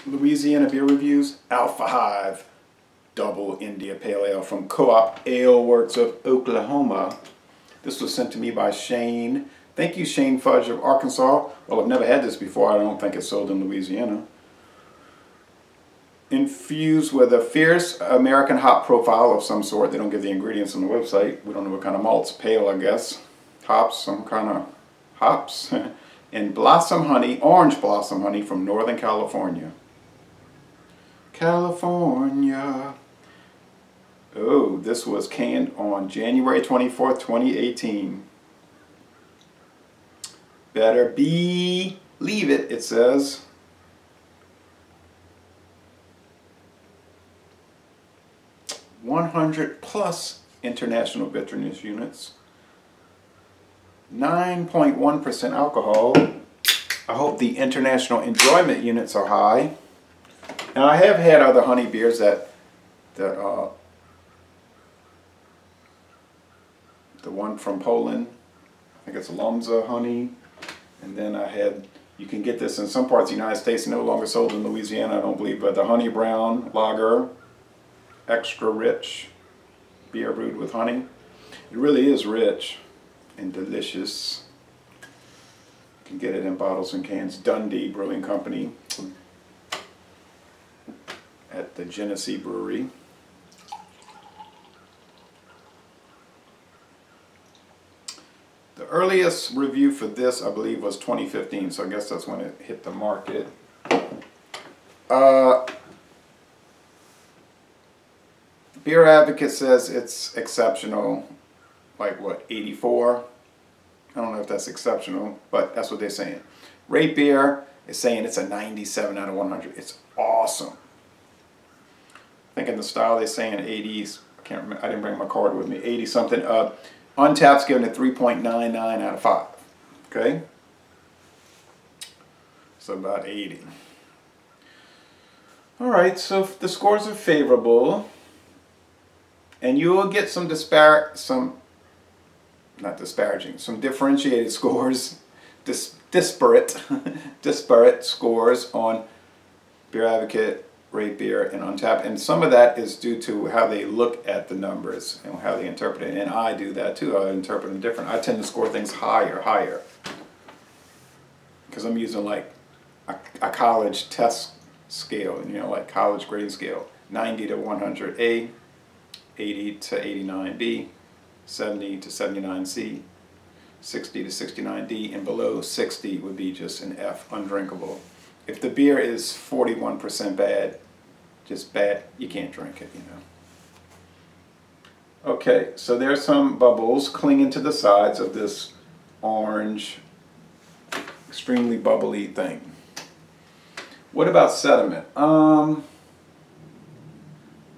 Louisiana beer reviews. Alpha Hive Double India Pale Ale from Coop Ale Works of Oklahoma. This was sent to me by Shane. Thank you, Shane Fudge of Arkansas. Well, I've never had this before. I don't think it's sold in Louisiana. Infused with a fierce American hop profile of some sort. They don't give the ingredients on the website. We don't know what kind of malts. Pale, I guess. Hops, some kind of hops. And blossom honey, orange blossom honey from Northern California. California. Oh, this was canned on January 24th, 2018. Better believe it, it says. +100 international bitterness units. 9.1% alcohol. I hope the international enjoyment units are high. Now I have had other honey beers that the one from Poland, I think it's Lomza honey, and then I had, you can get this in some parts of the United States, no longer sold in Louisiana, I don't believe, but the Honey Brown Lager, extra rich beer brewed with honey. It really is rich and delicious. You can get it in bottles and cans. Dundee Brewing Company at the Genesee Brewery. The earliest review for this, I believe, was 2015, so I guess that's when it hit the market. Beer Advocate says it's exceptional, like what, 84? I don't know if that's exceptional, but that's what they're saying. Rate Beer is saying it's a 97 out of 100. It's awesome. I think in the style they're saying 80s. I can't remember. I didn't bring my card with me. 80 something. Untapped's giving it 3.99 out of 5. Okay? So about 80. Alright, so the scores are favorable. And you will get some disparate scores, disparate scores on Beer Advocate, Rate Beer, and Untapped. And some of that is due to how they look at the numbers and how they interpret it. And I do that too. I interpret them different. I tend to score things higher. Because I'm using like a college test scale, you know, like college grading scale. 90 to 100 A, 80 to 89 B, 70 to 79 C, 60 to 69 D, and below 60 would be just an F, undrinkable. If the beer is 41% bad, just bad, you can't drink it, you know. Okay, so there's some bubbles clinging to the sides of this orange, extremely bubbly thing. What about sediment?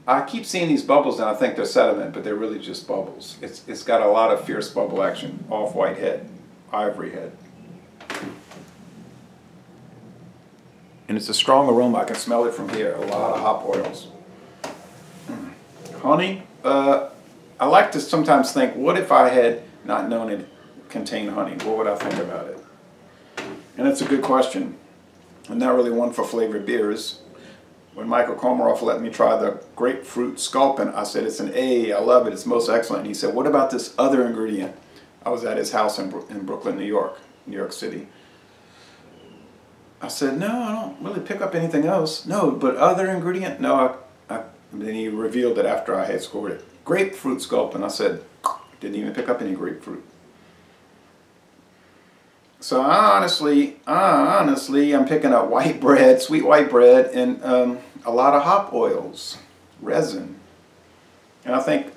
I keep seeing these bubbles and I think they're sediment, but they're really just bubbles. It's got a lot of fierce bubble action. Off-white head, ivory head. And it's a strong aroma. I can smell it from here. A lot of hop oils. Honey, I like to sometimes think, what if I had not known it contained honey? What would I think about it? And it's a good question. I'm not really one for flavored beers. When Michael Komaroff let me try the grapefruit sculpin, I said, it's an A, I love it, it's most excellent. And he said, what about this other ingredient? I was at his house in Brooklyn, New York City. I said, no, I don't really pick up anything else. No, but other ingredient? No, then he revealed it after I had scored it. Grapefruit sculpin. I said, didn't even pick up any grapefruit. So honestly, I'm picking up white bread, sweet white bread, and a lot of hop oils, resin. And I think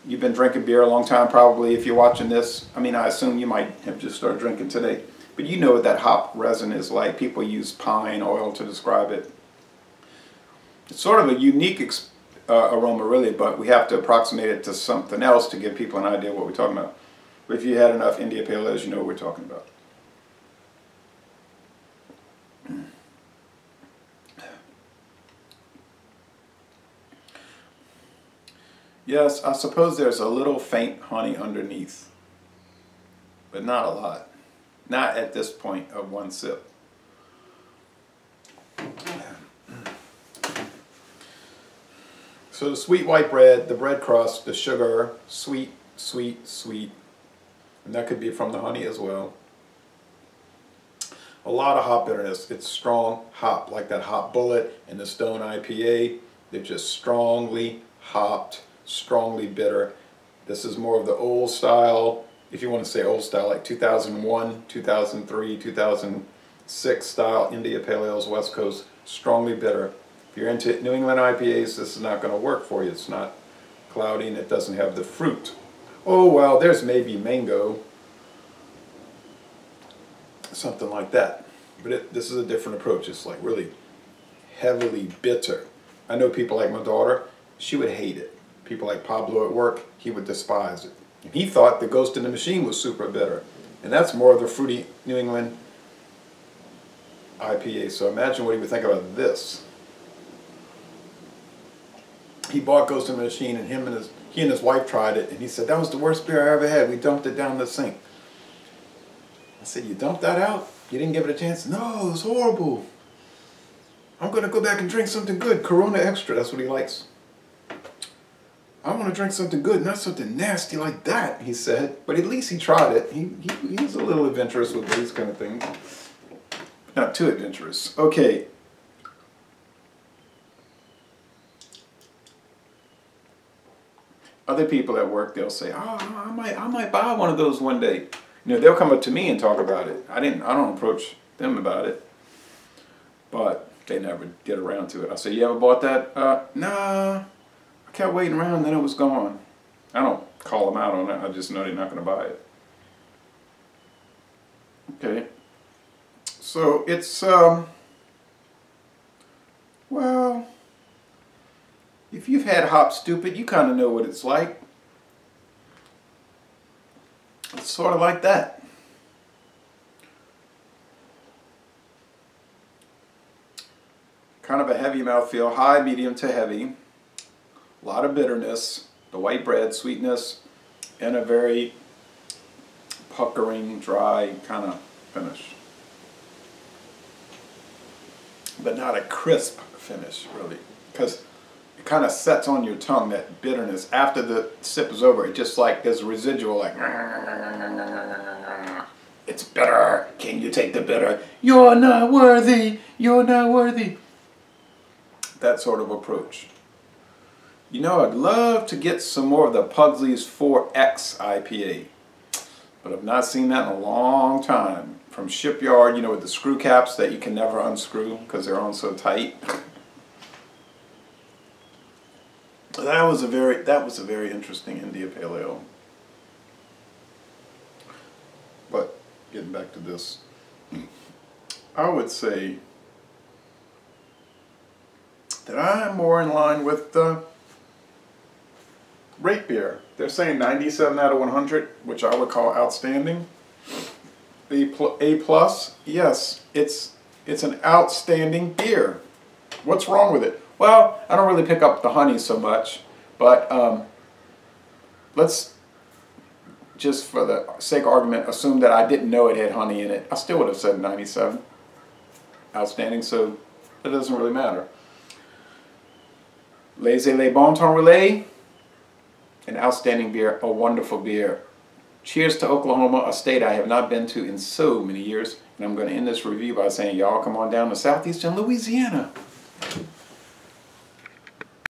you've been drinking beer a long time probably if you're watching this. I mean, I assume you might have just started drinking today. But you know what that hop resin is like. People use pine oil to describe it. It's sort of a unique aroma really, but we have to approximate it to something else to give people an idea of what we're talking about. But if you had enough India Pale Ales, you know what we're talking about. Yes, I suppose there's a little faint honey underneath, but not a lot. Not at this point of one sip. So the sweet white bread, the bread crust, the sugar, sweet, sweet, sweet. And that could be from the honey as well. A lot of hop bitterness. It's strong hop, like that hop bullet in the Stone IPA. They're just strongly hopped, strongly bitter. This is more of the old style, if you want to say old style, like 2001, 2003, 2006 style India Pale Ales, West Coast, strongly bitter. If you're into New England IPAs, this is not going to work for you. It's not cloudy and it doesn't have the fruit. Oh, well, there's maybe mango, something like that. But this is a different approach. It's like really heavily bitter. I know people like my daughter, she would hate it. People like Pablo at work, he would despise it. And he thought the Ghost in the Machine was super bitter. And that's more of the fruity New England IPA. So imagine what he would think about this. He bought Ghost in the Machine and he and his wife tried it and he said, that was the worst beer I ever had. We dumped it down the sink. I said, you dumped that out? You didn't give it a chance? No, it was horrible. I'm going to go back and drink something good. Corona Extra, that's what he likes. I want to drink something good, not something nasty like that, he said. But at least he tried it. He's a little adventurous with these kind of things. Not too adventurous. Okay. Other people at work, they'll say, oh, I might buy one of those one day. You know, they'll come up to me and talk about it. I don't approach them about it. But they never get around to it. I say, you ever bought that? Nah. I kept waiting around and then it was gone. I don't call them out on it. I just know they're not going to buy it. Okay. So it's, well, if you've had Hop Stupid, you kind of know what it's like. It's sort of like that. Kind of a heavy mouthfeel, high, medium to heavy. A lot of bitterness, the white bread, sweetness, and a very puckering, dry kind of finish. But not a crisp finish, really. Because it kind of sets on your tongue, that bitterness. After the sip is over, it just like, there's a residual like, it's bitter. Can you take the bitter? You're not worthy. You're not worthy. That sort of approach. You know, I'd love to get some more of the Pugsley's 4X IPA. But I've not seen that in a long time. From Shipyard, you know, with the screw caps that you can never unscrew because they're on so tight. That was a very interesting India Pale Ale. But getting back to this, I would say that I'm more in line with the rate beer. They're saying 97 out of 100, which I would call outstanding. A plus, yes, it's an outstanding beer. What's wrong with it? Well, I don't really pick up the honey so much, but let's just for the sake of argument assume that I didn't know it had honey in it. I still would have said 97. Outstanding, so it doesn't really matter. Laissez-les bon temps relais. An outstanding beer, a wonderful beer. Cheers to Oklahoma, a state I have not been to in so many years. And I'm going to end this review by saying, y'all come on down to southeastern Louisiana.